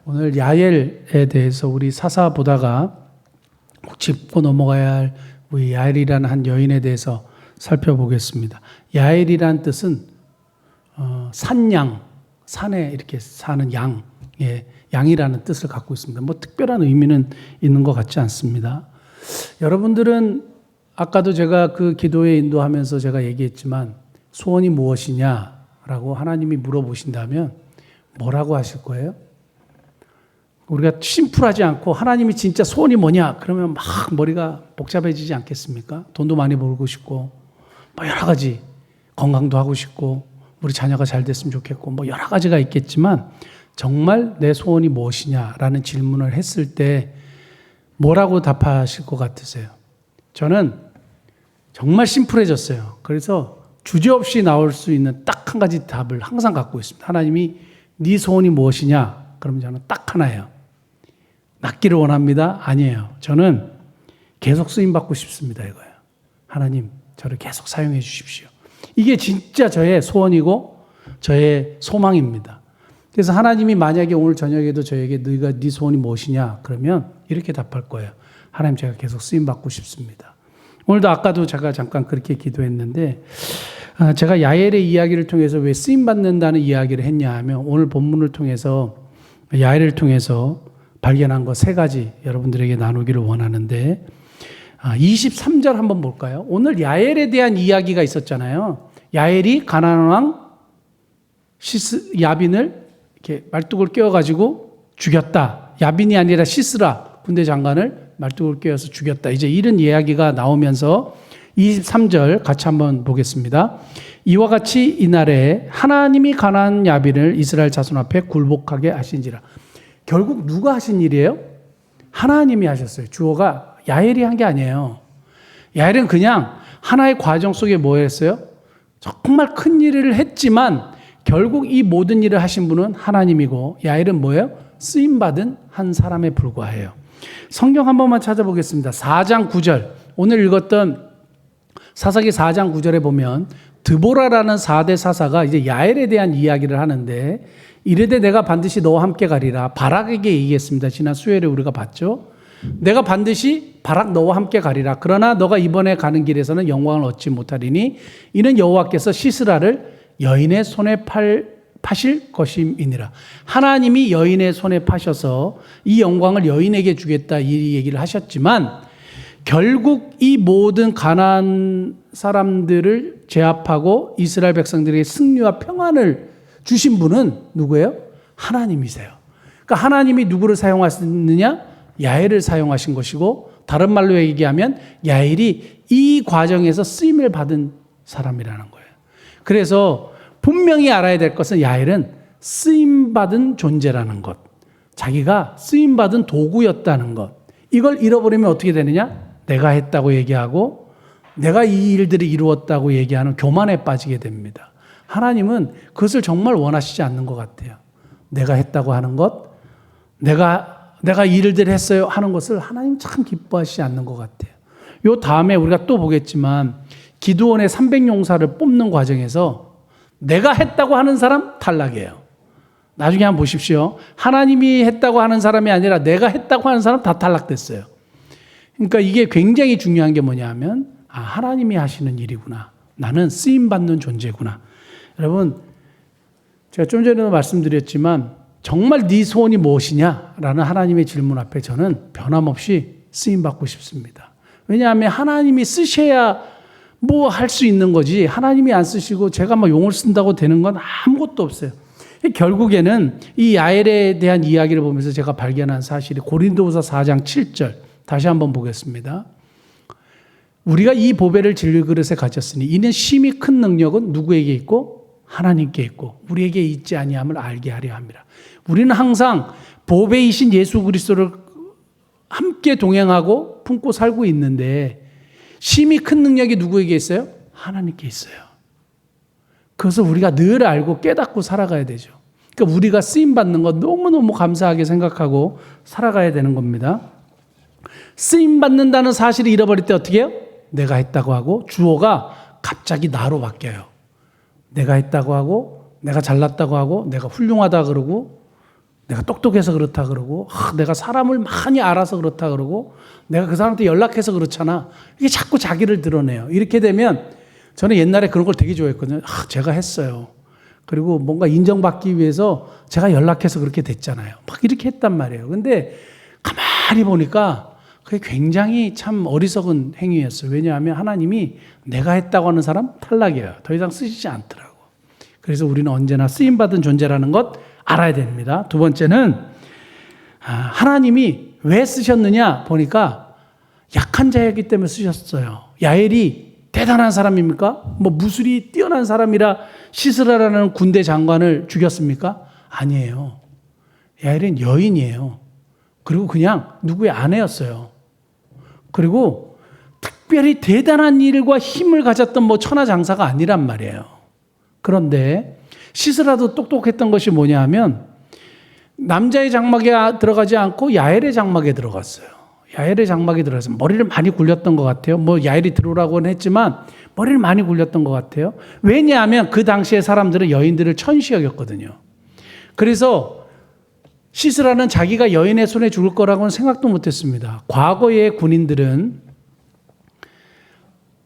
오늘 야엘에 대해서 우리 사사 보다가 꼭 짚고 넘어가야 할 우리 야엘이라는 한 여인에 대해서 살펴보겠습니다. 야엘이란 뜻은 산양, 산에 이렇게 사는 양, 양이라는 뜻을 갖고 있습니다. 뭐 특별한 의미는 있는 것 같지 않습니다. 여러분들은 아까도 제가 그 기도에 인도하면서 제가 얘기했지만 소원이 무엇이냐라고 하나님이 물어보신다면 뭐라고 하실 거예요? 우리가 심플하지 않고 하나님이 진짜 소원이 뭐냐? 그러면 막 머리가 복잡해지지 않겠습니까? 돈도 많이 벌고 싶고 뭐 여러 가지 건강도 하고 싶고 우리 자녀가 잘 됐으면 좋겠고 뭐 여러 가지가 있겠지만 정말 내 소원이 무엇이냐라는 질문을 했을 때 뭐라고 답하실 것 같으세요? 저는 정말 심플해졌어요. 그래서 주저없이 나올 수 있는 딱 한 가지 답을 항상 갖고 있습니다. 하나님이 네 소원이 무엇이냐? 그러면 저는 딱 하나예요. 낫기를 원합니다. 아니에요. 저는 계속 쓰임받고 싶습니다. 이거예요. 하나님 저를 계속 사용해 주십시오. 이게 진짜 저의 소원이고 저의 소망입니다. 그래서 하나님이 만약에 오늘 저녁에도 저에게 네가 네 소원이 무엇이냐? 그러면 이렇게 답할 거예요. 하나님 제가 계속 쓰임받고 싶습니다. 오늘도 아까도 제가 잠깐 그렇게 기도했는데 제가 야엘의 이야기를 통해서 왜 쓰임받는다는 이야기를 했냐 하면 오늘 본문을 통해서 야엘을 통해서 발견한 것 세 가지 여러분들에게 나누기를 원하는데 23절 한번 볼까요? 오늘 야엘에 대한 이야기가 있었잖아요. 야엘이 가나안 왕 야빈을 이렇게 말뚝을 꿰어가지고 죽였다. 야빈이 아니라 시스라 군대 장관을 말뚝을 꿰어서 죽였다. 이제 이런 이야기가 나오면서 23절 같이 한번 보겠습니다. 이와 같이 이날에 하나님이 가나안 야빈을 이스라엘 자손 앞에 굴복하게 하신지라. 결국 누가 하신 일이에요? 하나님이 하셨어요. 주어가 야엘이 한 게 아니에요. 야엘은 그냥 하나의 과정 속에 뭐 했어요? 정말 큰 일을 했지만 결국 이 모든 일을 하신 분은 하나님이고 야엘은 뭐예요? 쓰임받은 한 사람에 불과해요. 성경 한 번만 찾아보겠습니다. 4장 9절. 오늘 읽었던 사사기 4장 9절에 보면 드보라라는 4대 사사가 이제 야엘에 대한 이야기를 하는데 이르되 내가 반드시 너와 함께 가리라. 바락에게 얘기했습니다. 지난 수요일에 우리가 봤죠. 내가 반드시 바락 너와 함께 가리라. 그러나 너가 이번에 가는 길에서는 영광을 얻지 못하리니 이는 여호와께서 시스라를 여인의 손에 파실 것임이니라. 하나님이 여인의 손에 파셔서 이 영광을 여인에게 주겠다 이 얘기를 하셨지만 결국 이 모든 가나안 사람들을 제압하고 이스라엘 백성들에게 승리와 평안을 주신 분은 누구예요? 하나님이세요. 그러니까 하나님이 누구를 사용하시느냐? 야엘을 사용하신 것이고 다른 말로 얘기하면 야엘이 이 과정에서 쓰임을 받은 사람이라는 거예요. 그래서 분명히 알아야 될 것은 야엘은 쓰임받은 존재라는 것, 자기가 쓰임받은 도구였다는 것, 이걸 잃어버리면 어떻게 되느냐? 내가 했다고 얘기하고 내가 이 일들을 이루었다고 얘기하는 교만에 빠지게 됩니다. 하나님은 그것을 정말 원하시지 않는 것 같아요. 내가 했다고 하는 것, 내가 이 일들을 했어요 하는 것을 하나님 참 기뻐하시지 않는 것 같아요. 요 다음에 우리가 또 보겠지만 기드온의 300용사를 뽑는 과정에서 내가 했다고 하는 사람 탈락이에요. 나중에 한번 보십시오. 하나님이 했다고 하는 사람이 아니라 내가 했다고 하는 사람 다 탈락됐어요. 그러니까 이게 굉장히 중요한 게 뭐냐면 하나님이 하시는 일이구나. 나는 쓰임받는 존재구나. 여러분 제가 좀 전에도 말씀드렸지만 정말 네 소원이 무엇이냐라는 하나님의 질문 앞에 저는 변함없이 쓰임받고 싶습니다. 왜냐하면 하나님이 쓰셔야 뭐 할 수 있는 거지 하나님이 안 쓰시고 제가 막 용을 쓴다고 되는 건 아무것도 없어요. 결국에는 이 야엘에 대한 이야기를 보면서 제가 발견한 사실이 고린도후서 4장 7절 다시 한번 보겠습니다. 우리가 이 보배를 질그릇에 가졌으니 이는 심히 큰 능력은 누구에게 있고 하나님께 있고 우리에게 있지 아니함을 알게 하려 합니다. 우리는 항상 보배이신 예수 그리스도를 함께 동행하고 품고 살고 있는데 심히 큰 능력이 누구에게 있어요? 하나님께 있어요. 그래서 우리가 늘 알고 깨닫고 살아가야 되죠. 그러니까 우리가 쓰임받는 것 너무너무 감사하게 생각하고 살아가야 되는 겁니다. 쓰임받는다는 사실을 잃어버릴 때 어떻게 해요? 내가 했다고 하고 주어가 갑자기 나로 바뀌어요. 내가 했다고 하고 내가 잘났다고 하고 내가 훌륭하다 그러고 내가 똑똑해서 그렇다 그러고, 내가 사람을 많이 알아서 그렇다 그러고, 내가 그 사람한테 연락해서 그렇잖아. 이게 자꾸 자기를 드러내요. 이렇게 되면 저는 옛날에 그런 걸 되게 좋아했거든요. 제가 했어요. 그리고 뭔가 인정받기 위해서 제가 연락해서 그렇게 됐잖아요. 막 이렇게 했단 말이에요. 근데 가만히 보니까 그게 굉장히 참 어리석은 행위였어요. 왜냐하면 하나님이 내가 했다고 하는 사람 탈락이에요. 더 이상 쓰시지 않더라고. 그래서 우리는 언제나 쓰임받은 존재라는 것 알아야 됩니다. 두 번째는 하나님이 왜 쓰셨느냐 보니까 약한 자였기 때문에 쓰셨어요. 야엘이 대단한 사람입니까? 뭐 무술이 뛰어난 사람이라 시스라라는 군대 장관을 죽였습니까? 아니에요. 야엘은 여인이에요. 그리고 그냥 누구의 아내였어요. 그리고 특별히 대단한 일과 힘을 가졌던 뭐 천하장사가 아니란 말이에요. 그런데 시스라도 똑똑했던 것이 뭐냐 하면 남자의 장막에 들어가지 않고 야엘의 장막에 들어갔어요. 야엘의 장막에 들어가서 머리를 많이 굴렸던 것 같아요. 뭐 야엘이 들어오라고는 했지만 머리를 많이 굴렸던 것 같아요. 왜냐하면 그 당시에 사람들은 여인들을 천시 여겼거든요. 그래서 시스라는 자기가 여인의 손에 죽을 거라고는 생각도 못했습니다. 과거의 군인들은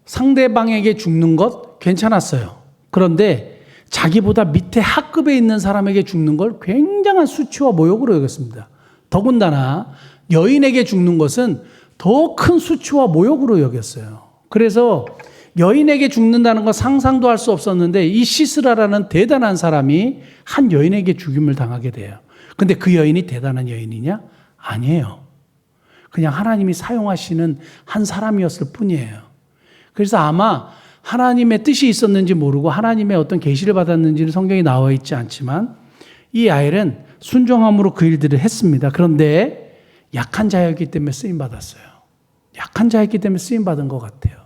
상대방에게 죽는 것 괜찮았어요. 그런데 자기보다 밑에 하급에 있는 사람에게 죽는 걸 굉장한 수치와 모욕으로 여겼습니다. 더군다나 여인에게 죽는 것은 더 큰 수치와 모욕으로 여겼어요. 그래서 여인에게 죽는다는 건 상상도 할 수 없었는데 이 시스라라는 대단한 사람이 한 여인에게 죽임을 당하게 돼요. 근데 그 여인이 대단한 여인이냐? 아니에요. 그냥 하나님이 사용하시는 한 사람이었을 뿐이에요. 그래서 아마 하나님의 뜻이 있었는지 모르고 하나님의 어떤 계시를 받았는지는 성경에 나와 있지 않지만 이 야엘은 순종함으로 그 일들을 했습니다. 그런데 약한 자였기 때문에 쓰임받았어요. 약한 자였기 때문에 쓰임받은 것 같아요.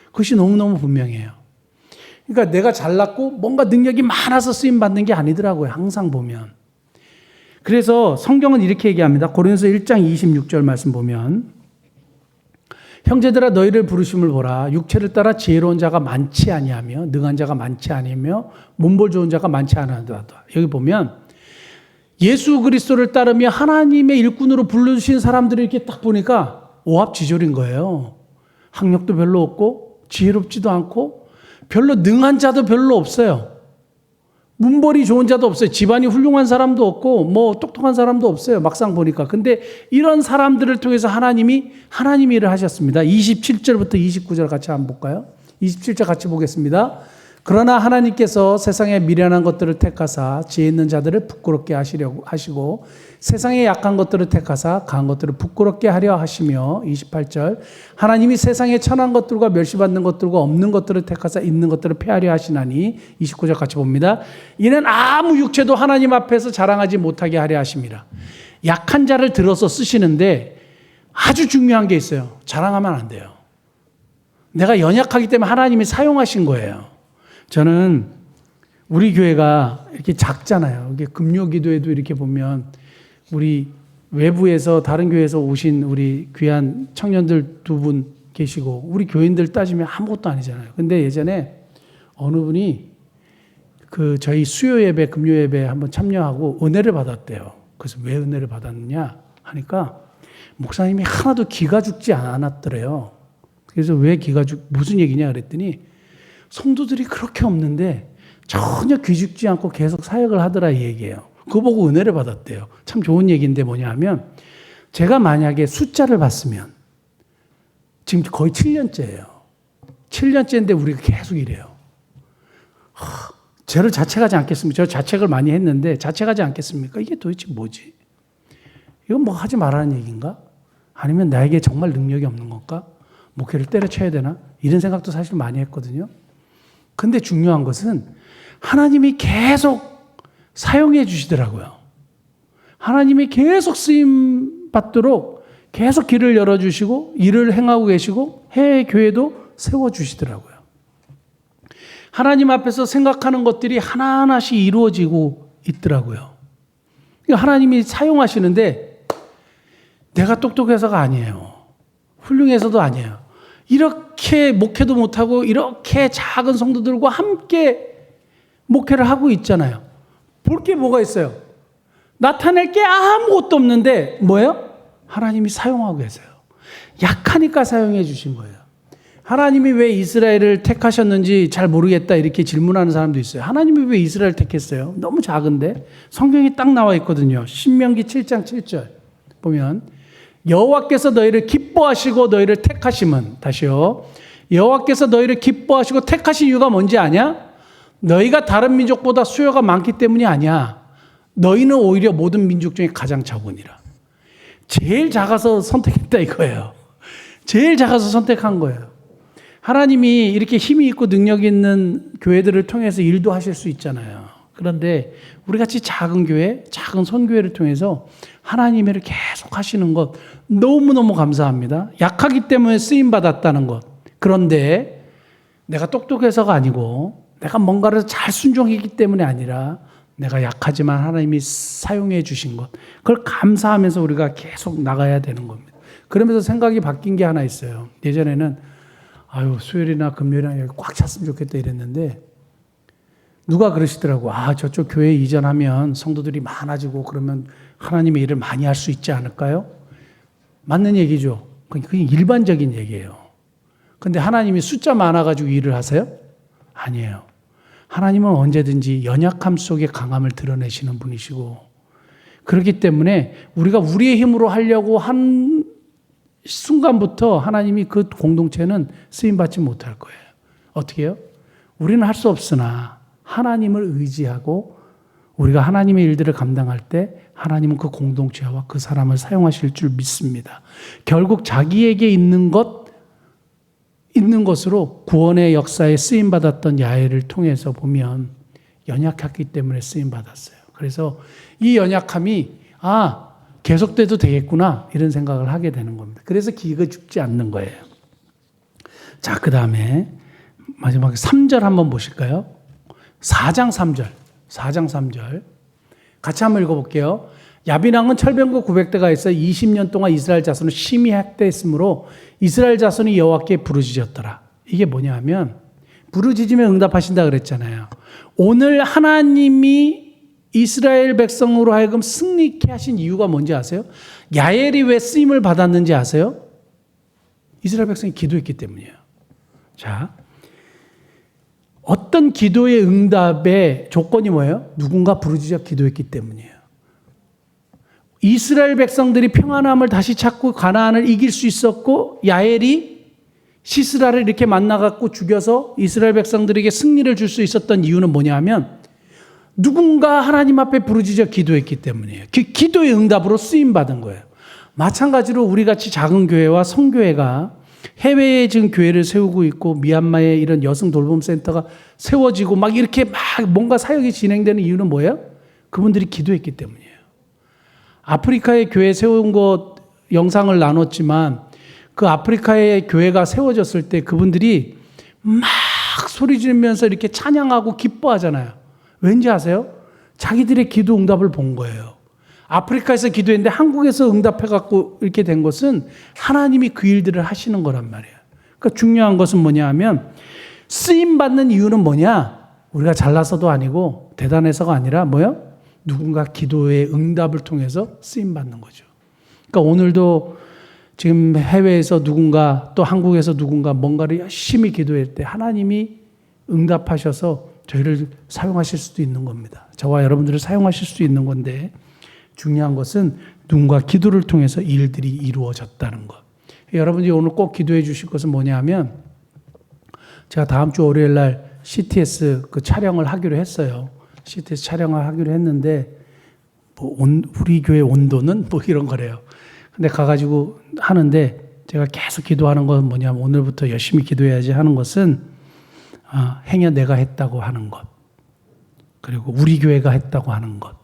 그것이 너무너무 분명해요. 그러니까 내가 잘났고 뭔가 능력이 많아서 쓰임받는 게 아니더라고요. 항상 보면. 그래서 성경은 이렇게 얘기합니다. 고린도서 1장 26절 말씀 보면 형제들아 너희를 부르심을 보라. 육체를 따라 지혜로운 자가 많지 아니하며 능한 자가 많지 아니하며 몸볼 좋은 자가 많지 않아도. 여기 보면 예수 그리스도를 따르며 하나님의 일꾼으로 불러주신 사람들을 이렇게 딱 보니까 오합지졸인 거예요. 학력도 별로 없고 지혜롭지도 않고 별로 능한 자도 별로 없어요. 문벌이 좋은 자도 없어요. 집안이 훌륭한 사람도 없고 뭐 똑똑한 사람도 없어요. 막상 보니까. 근데 이런 사람들을 통해서 하나님이 일을 하셨습니다. 27절부터 29절 같이 한번 볼까요? 27절 같이 보겠습니다. 그러나 하나님께서 세상에 미련한 것들을 택하사 지혜 있는 자들을 부끄럽게 하시려고 하시고 세상에 약한 것들을 택하사 강한 것들을 부끄럽게 하려 하시며 28절 하나님이 세상에 천한 것들과 멸시받는 것들과 없는 것들을 택하사 있는 것들을 폐하려 하시나니 29절 같이 봅니다. 이는 아무 육체도 하나님 앞에서 자랑하지 못하게 하려 하심이라. 약한 자를 들어서 쓰시는데 아주 중요한 게 있어요. 자랑하면 안 돼요. 내가 연약하기 때문에 하나님이 사용하신 거예요. 저는 우리 교회가 이렇게 작잖아요. 이게 금요 기도에도 이렇게 보면 우리 외부에서 다른 교회에서 오신 우리 귀한 청년들 두 분 계시고 우리 교인들 따지면 아무것도 아니잖아요. 근데 예전에 어느 분이 그 저희 수요 예배, 금요 예배 한번 참여하고 은혜를 받았대요. 그래서 왜 은혜를 받았느냐 하니까 목사님이 하나도 기가 죽지 않았더래요. 그래서 왜 무슨 얘기냐 그랬더니 성도들이 그렇게 없는데 전혀 귀죽지 않고 계속 사역을 하더라 이 얘기예요. 그거 보고 은혜를 받았대요. 참 좋은 얘기인데 뭐냐 하면 제가 만약에 숫자를 봤으면 지금 거의 7년째예요. 7년째인데 우리가 계속 이래요. 저를 자책하지 않겠습니까? 저 자책을 많이 했는데 자책하지 않겠습니까? 이게 도대체 뭐지? 이건 뭐 하지 말라는 얘기인가? 아니면 나에게 정말 능력이 없는 건가? 목회를 때려쳐야 되나? 이런 생각도 사실 많이 했거든요. 근데 중요한 것은 하나님이 계속 사용해 주시더라고요. 하나님이 계속 쓰임 받도록 계속 길을 열어주시고 일을 행하고 계시고 해외 교회도 세워주시더라고요. 하나님 앞에서 생각하는 것들이 하나하나씩 이루어지고 있더라고요. 하나님이 사용하시는데 내가 똑똑해서가 아니에요. 훌륭해서도 아니에요. 이렇게 목회도 못하고 이렇게 작은 성도들과 함께 목회를 하고 있잖아요. 볼 게 뭐가 있어요? 나타낼 게 아무것도 없는데 뭐예요? 하나님이 사용하고 계세요. 약하니까 사용해 주신 거예요. 하나님이 왜 이스라엘을 택하셨는지 잘 모르겠다 이렇게 질문하는 사람도 있어요. 하나님이 왜 이스라엘을 택했어요? 너무 작은데? 성경이 딱 나와 있거든요. 신명기 7장 7절 보면 여호와께서 너희를 기뻐하시고 너희를 택하심은, 다시요, 여호와께서 너희를 기뻐하시고 택하신 이유가 뭔지 아냐? 너희가 다른 민족보다 수요가 많기 때문이 아니야. 너희는 오히려 모든 민족 중에 가장 적으니라. 제일 작아서 선택했다 이거예요. 제일 작아서 선택한 거예요. 하나님이 이렇게 힘이 있고 능력 있는 교회들을 통해서 일도 하실 수 있잖아요. 그런데 우리같이 작은 교회, 작은 선교회를 통해서 하나님의 일을 계속 하시는 것 너무너무 감사합니다. 약하기 때문에 쓰임받았다는 것. 그런데 내가 똑똑해서가 아니고 내가 뭔가를 잘 순종했기 때문에 아니라 내가 약하지만 하나님이 사용해 주신 것, 그걸 감사하면서 우리가 계속 나가야 되는 겁니다. 그러면서 생각이 바뀐 게 하나 있어요. 예전에는 수요일이나 금요일이나 여기 꽉 찼으면 좋겠다 이랬는데 누가 그러시더라고. 저쪽 교회 이전하면 성도들이 많아지고 그러면 하나님의 일을 많이 할 수 있지 않을까요? 맞는 얘기죠. 그게 일반적인 얘기예요. 근데 하나님이 숫자 많아가지고 일을 하세요? 아니에요. 하나님은 언제든지 연약함 속에 강함을 드러내시는 분이시고, 그렇기 때문에 우리가 우리의 힘으로 하려고 한 순간부터 하나님이 그 공동체는 쓰임받지 못할 거예요. 어떻게 해요? 우리는 할 수 없으나 하나님을 의지하고 우리가 하나님의 일들을 감당할 때 하나님은 그 공동체와 그 사람을 사용하실 줄 믿습니다. 결국 자기에게 있는 것으로 구원의 역사에 쓰임받았던 야훼를 통해서 보면 연약했기 때문에 쓰임받았어요. 그래서 이 연약함이 계속돼도 되겠구나 이런 생각을 하게 되는 겁니다. 그래서 기가 죽지 않는 거예요. 자, 그 다음에 마지막에 3절 한번 보실까요? 4장 3절 같이 한번 읽어볼게요. 야빈왕은 철병거 900대가 있어 20년 동안 이스라엘 자손을 심히 학대했으므로 이스라엘 자손이 여호와께 부르짖었더라. 이게 뭐냐 하면 부르짖으면 응답하신다 그랬잖아요. 오늘 하나님이 이스라엘 백성으로 하여금 승리케 하신 이유가 뭔지 아세요? 야엘이 왜 쓰임을 받았는지 아세요? 이스라엘 백성이 기도했기 때문이에요. 자, 어떤 기도의 응답의 조건이 뭐예요? 누군가 부르짖어 기도했기 때문이에요. 이스라엘 백성들이 평안함을 다시 찾고 가나안을 이길 수 있었고, 야엘이 시스라를 이렇게 만나갖고 죽여서 이스라엘 백성들에게 승리를 줄 수 있었던 이유는 뭐냐 하면 누군가 하나님 앞에 부르짖어 기도했기 때문이에요. 그 기도의 응답으로 쓰임받은 거예요. 마찬가지로 우리같이 작은 교회와 성교회가 해외에 지금 교회를 세우고 있고 미얀마에 이런 여성 돌봄센터가 세워지고 막 이렇게 막 뭔가 사역이 진행되는 이유는 뭐예요? 그분들이 기도했기 때문이에요. 아프리카에 교회 세운 것 영상을 나눴지만 그 아프리카의 교회가 세워졌을 때 그분들이 막 소리 지르면서 이렇게 찬양하고 기뻐하잖아요. 왠지 아세요? 자기들의 기도 응답을 본 거예요. 아프리카에서 기도했는데 한국에서 응답해갖고 이렇게 된 것은 하나님이 그 일들을 하시는 거란 말이에요. 그러니까 중요한 것은 뭐냐 하면 쓰임받는 이유는 뭐냐? 우리가 잘나서도 아니고 대단해서가 아니라 뭐요? 누군가 기도의 응답을 통해서 쓰임받는 거죠. 그러니까 오늘도 지금 해외에서 누군가 또 한국에서 누군가 뭔가를 열심히 기도할 때 하나님이 응답하셔서 저희를 사용하실 수도 있는 겁니다. 저와 여러분들을 사용하실 수도 있는 건데 중요한 것은 누군가 기도를 통해서 일들이 이루어졌다는 것. 여러분들이 오늘 꼭 기도해 주실 것은 뭐냐 하면 제가 다음 주 월요일 날 CTS 그 촬영을 하기로 했어요. CTS 촬영을 하기로 했는데 우리 교회 온도는 이런 거래요. 근데 가가지고 하는데 제가 계속 기도하는 건 뭐냐면 오늘부터 열심히 기도해야지 하는 것은 행여 내가 했다고 하는 것, 그리고 우리 교회가 했다고 하는 것,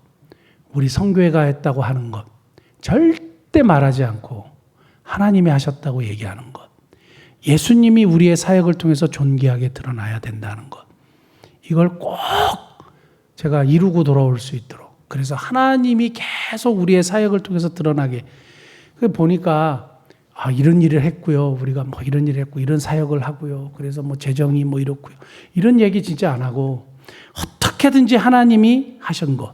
우리 성교회가 했다고 하는 것 절대 말하지 않고 하나님이 하셨다고 얘기하는 것, 예수님이 우리의 사역을 통해서 존귀하게 드러나야 된다는 것, 이걸 꼭 제가 이루고 돌아올 수 있도록, 그래서 하나님이 계속 우리의 사역을 통해서 드러나게. 보니까 이런 일을 했고요. 우리가 이런 일을 했고 이런 사역을 하고요. 그래서 재정이 이렇고요. 이런 얘기 진짜 안 하고 어떻게든지 하나님이 하신 것,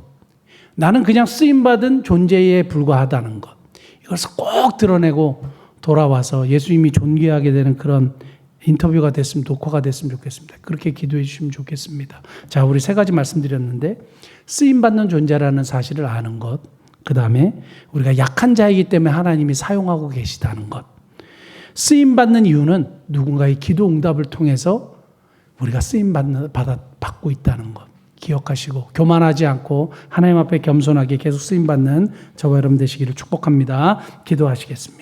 나는 그냥 쓰임받은 존재에 불과하다는 것. 이것을 꼭 드러내고 돌아와서 예수님이 존귀하게 되는 그런 인터뷰가 됐으면, 녹화가 됐으면 좋겠습니다. 그렇게 기도해 주시면 좋겠습니다. 자, 우리 세 가지 말씀드렸는데, 쓰임받는 존재라는 사실을 아는 것, 그 다음에 우리가 약한 자이기 때문에 하나님이 사용하고 계시다는 것, 쓰임받는 이유는 누군가의 기도 응답을 통해서 우리가 받고 있다는 것 기억하시고, 교만하지 않고 하나님 앞에 겸손하게 계속 쓰임받는 저와 여러분 되시기를 축복합니다. 기도하시겠습니다.